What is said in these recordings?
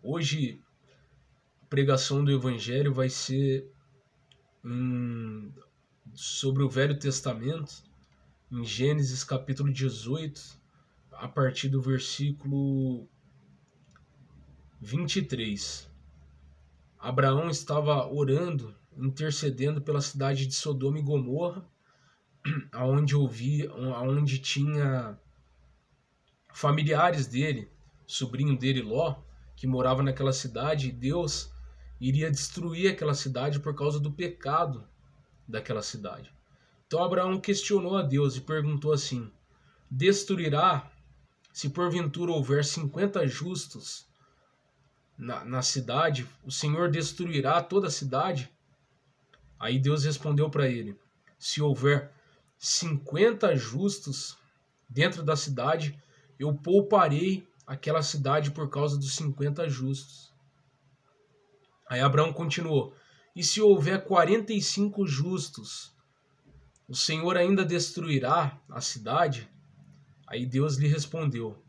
Hoje, a pregação do Evangelho vai ser sobre o Velho Testamento, em Gênesis capítulo 18, a partir do versículo 23. Abraão estava orando, intercedendo pela cidade de Sodoma e Gomorra, aonde tinha familiares dele, sobrinho dele Ló, que morava naquela cidade, e Deus iria destruir aquela cidade por causa do pecado daquela cidade. Então Abraão questionou a Deus e perguntou assim: destruirá, se porventura houver 50 justos na cidade, o Senhor destruirá toda a cidade? Aí Deus respondeu para ele: se houver 50 justos dentro da cidade, eu pouparei aquela cidade por causa dos 50 justos. Aí Abraão continuou: e se houver 45 justos, o Senhor ainda destruirá a cidade? Aí Deus lhe respondeu: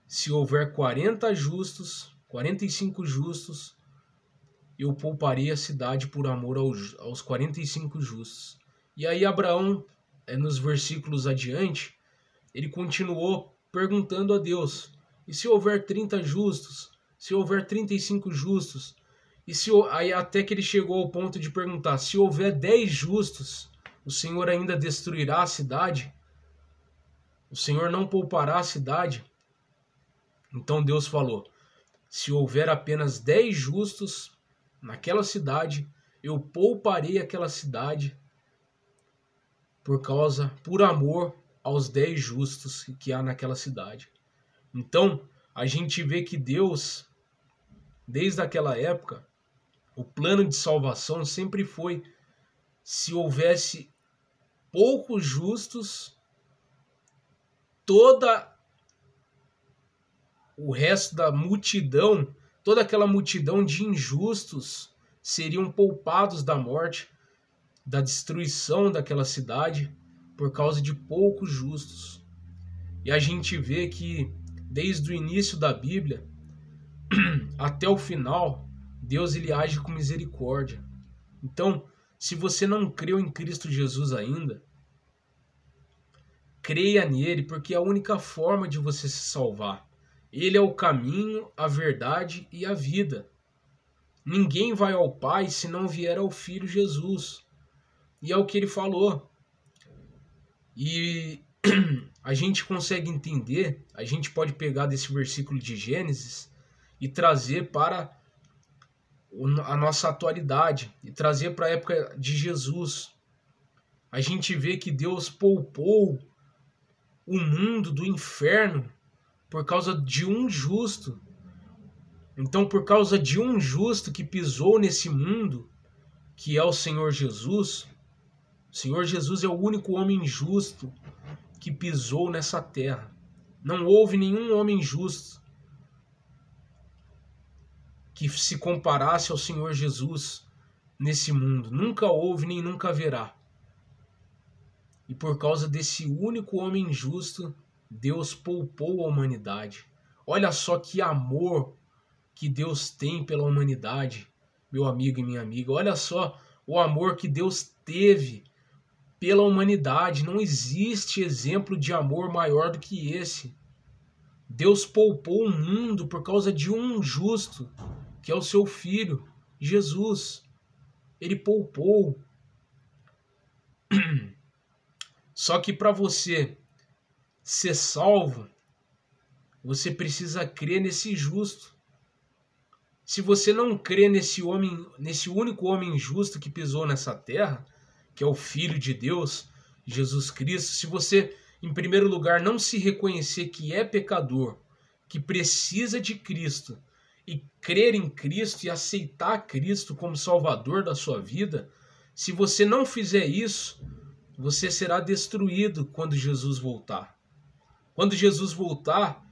se houver 45 justos, eu pouparei a cidade por amor aos 45 justos. E aí Abraão, nos versículos adiante, ele continuou perguntando a Deus: e se houver 30 justos? Se houver 35 justos? Aí até que ele chegou ao ponto de perguntar: se houver 10 justos, o Senhor ainda destruirá a cidade? O Senhor não poupará a cidade? Então Deus falou: se houver apenas 10 justos naquela cidade, eu pouparei aquela cidade por amor aos 10 justos que há naquela cidade. Então, a gente vê que Deus, desde aquela época, o plano de salvação sempre foi: se houvesse poucos justos, toda o resto da multidão, toda aquela multidão de injustos seriam poupados da morte, da destruição daquela cidade, por causa de poucos justos. E a gente vê que desde o início da Bíblia até o final, Deus ele age com misericórdia. Então, se você não creu em Cristo Jesus ainda, creia nele, porque é a única forma de você se salvar. Ele é o caminho, a verdade e a vida. Ninguém vai ao Pai se não vier ao Filho Jesus. E é o que ele falou. E a gente consegue entender, a gente pode pegar desse versículo de Gênesis e trazer para a nossa atualidade, e trazer para a época de Jesus. A gente vê que Deus poupou o mundo do inferno por causa de um justo. Então, por causa de um justo que pisou nesse mundo, que é o Senhor Jesus, o Senhor Jesus é o único homem justo que pisou nessa terra. Não houve nenhum homem justo que se comparasse ao Senhor Jesus nesse mundo. Nunca houve nem nunca haverá. E por causa desse único homem justo, Deus poupou a humanidade. Olha só que amor que Deus tem pela humanidade, meu amigo e minha amiga. Olha só o amor que Deus teve pela humanidade. Não existe exemplo de amor maior do que esse. Deus poupou o mundo por causa de um justo, que é o seu Filho, Jesus. Ele poupou. Só que para você ser salvo, você precisa crer nesse justo. Se você não crê nesse único homem justo que pisou nessa terra, que é o Filho de Deus, Jesus Cristo, se você, em primeiro lugar, não se reconhecer que é pecador, que precisa de Cristo, e crer em Cristo e aceitar Cristo como Salvador da sua vida, se você não fizer isso, você será destruído quando Jesus voltar. Quando Jesus voltar,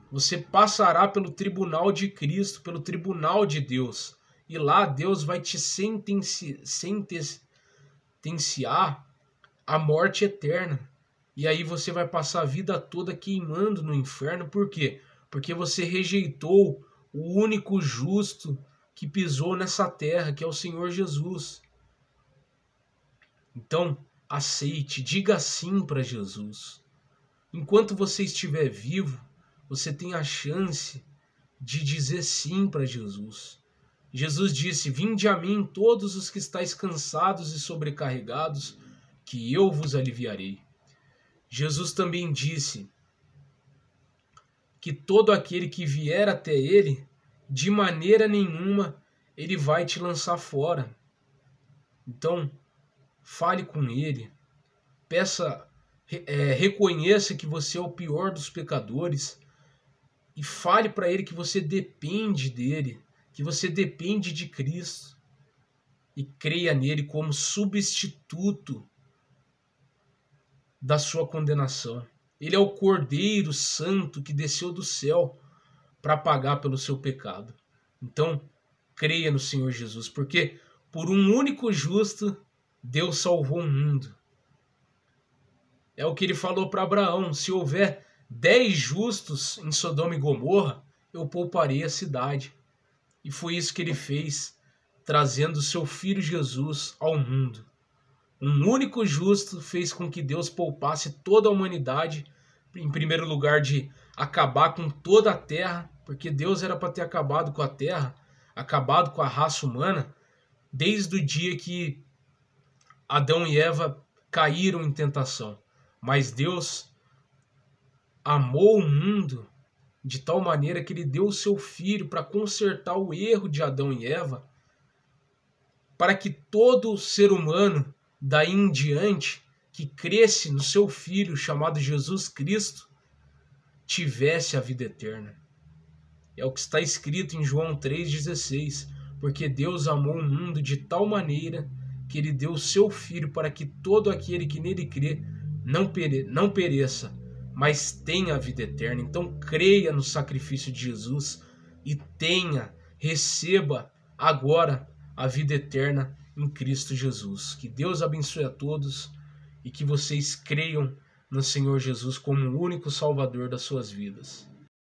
você passará pelo tribunal de Cristo, pelo tribunal de Deus. E lá Deus vai te sentenciar à morte eterna. E aí você vai passar a vida toda queimando no inferno. Por quê? porque você rejeitou o único justo que pisou nessa terra, que é o Senhor Jesus. Então, aceite, diga sim para Jesus. Enquanto você estiver vivo, você tem a chance de dizer sim para Jesus. Jesus disse: vinde a mim todos os que estáis cansados e sobrecarregados, que eu vos aliviarei. Jesus também disse que todo aquele que vier até ele, de maneira nenhuma ele vai te lançar fora. Então, fale com ele, reconheça que você é o pior dos pecadores e fale para ele que você depende dele, que você depende de Cristo e creia nele como substituto da sua condenação. Ele é o Cordeiro Santo que desceu do céu para pagar pelo seu pecado. Então, creia no Senhor Jesus, porque por um único justo, Deus salvou o mundo. É o que ele falou para Abraão: se houver 10 justos em Sodoma e Gomorra, eu pouparei a cidade. E foi isso que ele fez, trazendo o seu filho Jesus ao mundo. Um único justo fez com que Deus poupasse toda a humanidade, em primeiro lugar de acabar com toda a terra, porque Deus era para ter acabado com a terra, acabado com a raça humana, desde o dia que Adão e Eva caíram em tentação. Mas Deus amou o mundo de tal maneira que ele deu o seu filho para consertar o erro de Adão e Eva, para que todo ser humano daí em diante que cresce no seu filho chamado Jesus Cristo tivesse a vida eterna. É o que está escrito em João 3,16, porque Deus amou o mundo de tal maneira que ele deu o seu filho para que todo aquele que nele crê não pereça, mas tenha a vida eterna. Então creia no sacrifício de Jesus e receba agora a vida eterna em Cristo Jesus. Que Deus abençoe a todos e que vocês creiam no Senhor Jesus como o único Salvador das suas vidas.